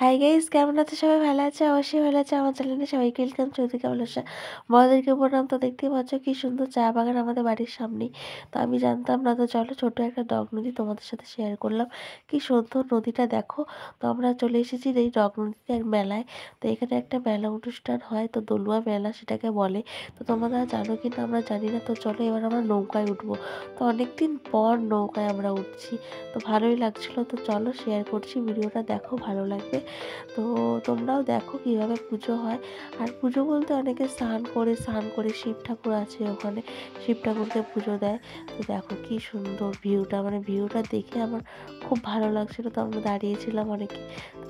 Hi guys, কেমন আছে সবাই? ভালো আছে? অবশ্যই ভালো আছে। আমার চ্যানেলে সবাইকে ওয়েলকাম। চৌধুরী কেমন আছে? বড়দেরকে প্রণাম। তো দেখতেই পাচ্ছ কি সুন্দর চা বাগান আমাদের বাড়ির সামনেই। তো আমি জানতাম না, তো চলো ছোট একটা ডগ নদী তোমাদের সাথে শেয়ার করলাম। কি সুন্দর নদীটা দেখো। তো আমরা চলে এসেছি এই ডগ নদীতে এক মেলায়। তো এখানে একটা মেলা অনুষ্ঠান হয়, তো দোলুয়া মেলা সেটাকে বলে। তো তোমরা জানো কি না আমরা জানি না। তো চলো এবার আমরা নৌকায় উঠবো। তো অনেকদিন পর নৌকায় আমরা উঠছি, তো ভালোই লাগছিল। তো চলো শেয়ার করছি, ভিডিওটা দেখো, ভালো লাগবে। তো তোমরাও দেখো কিভাবে পুজো হয়। আর পুজো বলতে অনেকে স্নান করে শিব ঠাকুর আছে ওখানে, শিব ঠাকুরকে পুজো দেয়। তো দেখো কি সুন্দর ভিউটা, মানে ভিউটা দেখে আমার খুব ভালো লাগছিল। তো আমরা দাঁড়িয়েছিলাম অনেকে,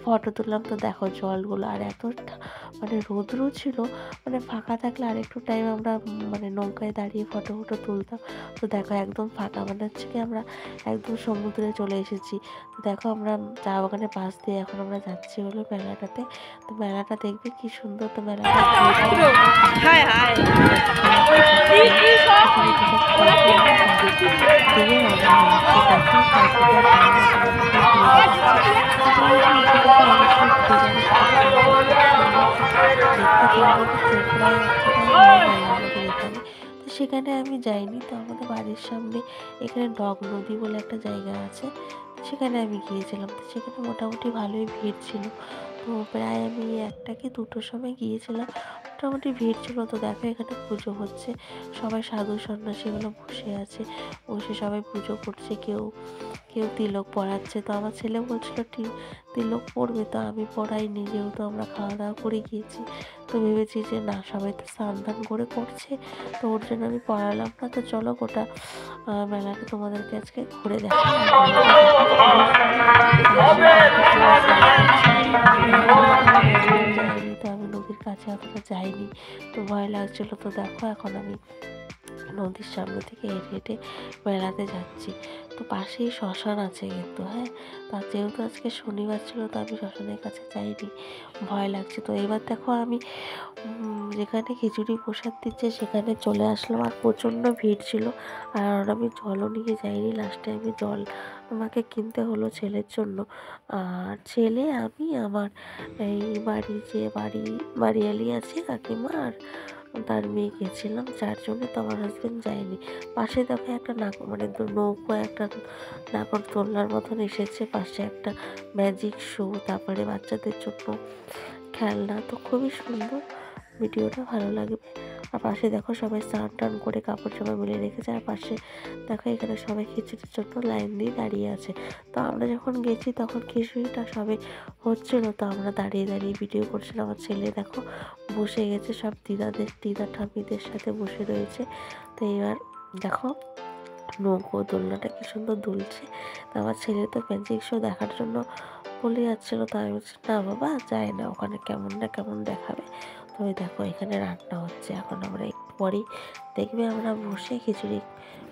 ফটো তুললাম। তো দেখো জলগুলো, আর এত মানে রৌদ্র ছিল, মানে ফাঁকা থাকলে আর একটু টাইম আমরা মানে নৌকায় দাঁড়িয়ে ফটো তুলতাম। তো দেখো একদম ফাঁকা, মানে হচ্ছে কি আমরা একদম সমুদ্রে চলে এসেছি। তো দেখো আমরা চা বাগানের পাশ দিয়ে এখন আমরা যাচ্ছি হলো মেলাটাতে। তো মেলাটা দেখবে কি সুন্দর। তো মেলাটা খুবই মজা হচ্ছে। দেখো কতটা বড় তোমাদেরকে ঘুরে দেখাচ্ছি। তো তোমরা কি ভিডিওটা অবশ্যই ঘুরে যাবে, দেখতে তোমাদের চোখ জোড়ায় যাচ্ছে না এমন মেলা আমাদের এখানে। তো সেখানে আমি যাইনি। তো আমাদের বাড়ির সামনে এখানে ডগ নদী বলে একটা জায়গা আছে, সেখানে আমি গিয়েছিলাম। তো সেখানে মোটামুটি ভালোই ভিড় ছিল। তো প্রায় আমি 1টা কি 2টোর সময় গিয়েছিলাম, মোটামুটি ভিড় ছিল। তো দেখো এখানে পুজো হচ্ছে, সবাই সাধু সন্ন্যাসীগুলো বসে আছে, বসে সবাই পুজো করছে। কেউ কেউ তিলক পড়াচ্ছে। তো আমার ছেলে বলছিল তিলক পড়বে, তো আমি পড়াইনি, যেহেতু আমরা খাওয়া দাওয়া করে গিয়েছি। তো ভেবেছি যে না, সবাই তো স্নান টান করে করছে, তো ওর জন্য আমি পড়ালাম না। তো চলো গোটা মেলাটা তোমাদেরকে আজকে ঘুরে দেখাই। আর মেলাটা দেখো খুবই সুন্দর। আমি নদীতে যাইনি, তো আমি নদীর কাছে অতটা যাইনি, তো ভয় লাগছিল। তো দেখো এখন আমি নদীর সামনে থেকে হেঁটে হেঁটে মেলাতে যাচ্ছি। তো পাশেই শ্মশান আছে কিন্তু, হ্যাঁ। তার যেহেতু আজকে শনিবার ছিল, তো আমি শ্মশানের কাছে যাইনি, ভয় লাগছে। তো এবার দেখো আমি যেখানে খিচুড়ি প্রসাদ দিচ্ছে সেখানে চলে আসলাম। আর প্রচণ্ড ভিড় ছিল, আর আমি জলও নিয়ে যাইনি। লাস্টে আমি জল আমাকে কিনতে হলো ছেলের জন্য। আর ছেলে, আমি, আমার এই বাড়িয়ালি আছে কাকিমা, আর তার মেয়ে গেছিলাম 4জনে। তো আমার হাজব্যান্ড যায়নি। পাশে দেখো একটা মানে নৌকো, একটা নাগরদোলনার মতন এসেছে, পাশে একটা ম্যাজিক শো, তারপরে বাচ্চাদের জন্য খেলনা। তো খুবই সুন্দর, ভিডিওটা ভালো লাগবে। আর পাশে দেখো সবাই স্নান টান করে কাপড় জামা মিলে রেখেছে। আর পাশে দেখো এখানে সবাই খিচুড়ির জন্য লাইন দিয়ে দাঁড়িয়ে আছে। তো আমরা যখন গেছি তখন খিচুড়িটা সবে হচ্ছিল, তো আমরা দাঁড়িয়ে দাঁড়িয়ে ভিডিও করছিলাম। আমার ছেলে দেখো বসে গেছে, সব দিদা ঠাম্মিদের সাথে বসে রয়েছে। তো এবার দেখো নৌকো দোলনাটা কি সুন্দর দুলছে। তো আমার ছেলে তো ম্যাজিক শো দেখার জন্য বলে যাচ্ছিলো। তো আমি বলছি না বাবা, যায় না, ওখানে কেমন না কেমন দেখাবে। তো ওই দেখো এখানে রান্না হচ্ছে, এখন আমরা একটু পরেই দেখবে আমরা বসে খিচুড়ি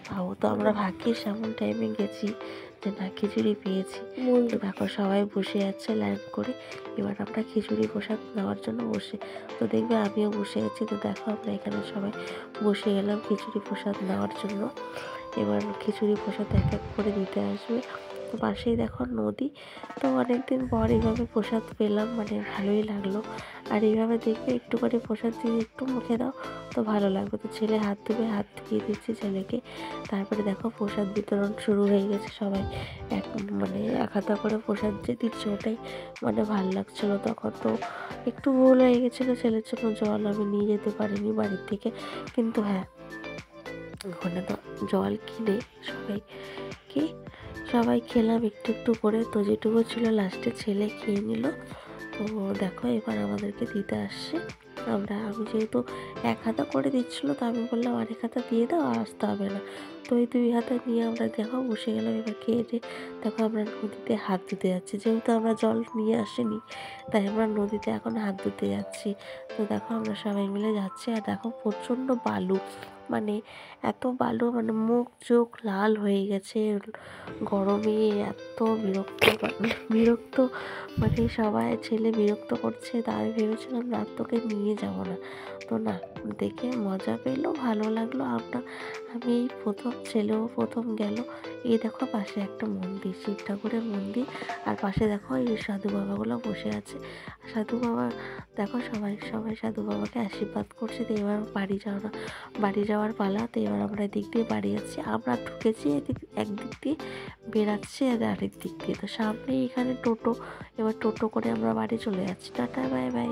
খাবো। তো আমরা ভাগ্যিস এমন টাইমে গেছি যে না, খিচুড়ি পেয়েছি। তো দেখো সবাই বসে আছে লাইন করে, এবার আমরা খিচুড়ি প্রসাদ নেওয়ার জন্য বসে। তো দেখবে আমিও বসে আছি। তো দেখো আমরা এখানে সবাই বসে গেলাম খিচুড়ি প্রসাদ নেওয়ার জন্য। এবার খিচুড়ি প্রসাদ এক এক করে দিতে আসবে। তো পাশেই দেখো নদী। তো অনেকদিন পর এইভাবে প্রসাদ পেলাম, মানে ভালোই লাগলো। আর এইভাবে দেখবে একটু করে প্রসাদ দিয়ে একটু মুখে দাও, তো ভালো লাগবে। তো ছেলে হাত ধুবে, হাত ধুয়ে দিচ্ছি ছেলেকে। তারপরে দেখো প্রসাদ বিতরণ শুরু হয়ে গেছে, সবাই মানে এক হাতা করে প্রসাদ যে দিচ্ছে, ওটাই মানে ভালো লাগছিলো। তখন তো একটু ভুল হয়ে গেছিলো, ছেলের জন্য জল আমি নিয়ে যেতে পারিনি বাড়ির থেকে। কিন্তু হ্যাঁ, ওখানে তো জল কিনে কি সবাই খেলাম একটু একটু করে। তো যেটুকু ছিল লাস্টে ছেলে খেয়ে নিল। তো দেখো এবার আমাদেরকে দিতে আসছে। আমি যেহেতু এক হাতা করে দিচ্ছিলো, তো আমি বললাম আরেক হাতা দিয়ে দাও, আর আসতে হবে না। তো এই 2 হাতা নিয়ে আমরা দেখো বসে গেলাম। এবার খেয়ে দেখো আমরা নদীতে হাত ধুতে যাচ্ছি, যেহেতু আমরা জল নিয়ে আসিনি, তাই আমরা নদীতে এখন হাত ধুতে যাচ্ছি। তো দেখো আমরা সবাই মিলে যাচ্ছি। আর দেখো প্রচণ্ড বালু, মানে এত বালু, মানে মুখ চোখ লাল হয়ে গেছে গরমে। এত বিরক্ত, মানে সবাই ছেলে বিরক্ত করছে। তা আমি ভেবেছিলাম না তোকে নিয়ে যাব না, তো না, দেখে মজা পেলো, ভালো লাগলো। আমি এই প্রথম, ছেলেও প্রথম গেল। এই দেখো পাশে একটা মন্দির, শিব ঠাকুরের মন্দির, আর পাশে দেখো এই সাধু বাবাগুলো বসে আছে। সাধু বাবা দেখো, সবাই সবাই সাধু বাবাকে আশীর্বাদ করছে। তো এবার বাড়ি যাওয়ার পালা। তো এবার আমরা এদিক দিয়ে বাড়ি যাচ্ছি। আমরা ঢুকেছি একদিক দিয়ে, বেরাচ্ছি আরেক দিক দিয়ে। তো সামনে এখানে টোটো, এবার টোটো করে আমরা বাড়ি চলে যাচ্ছি। Tata, bye bye.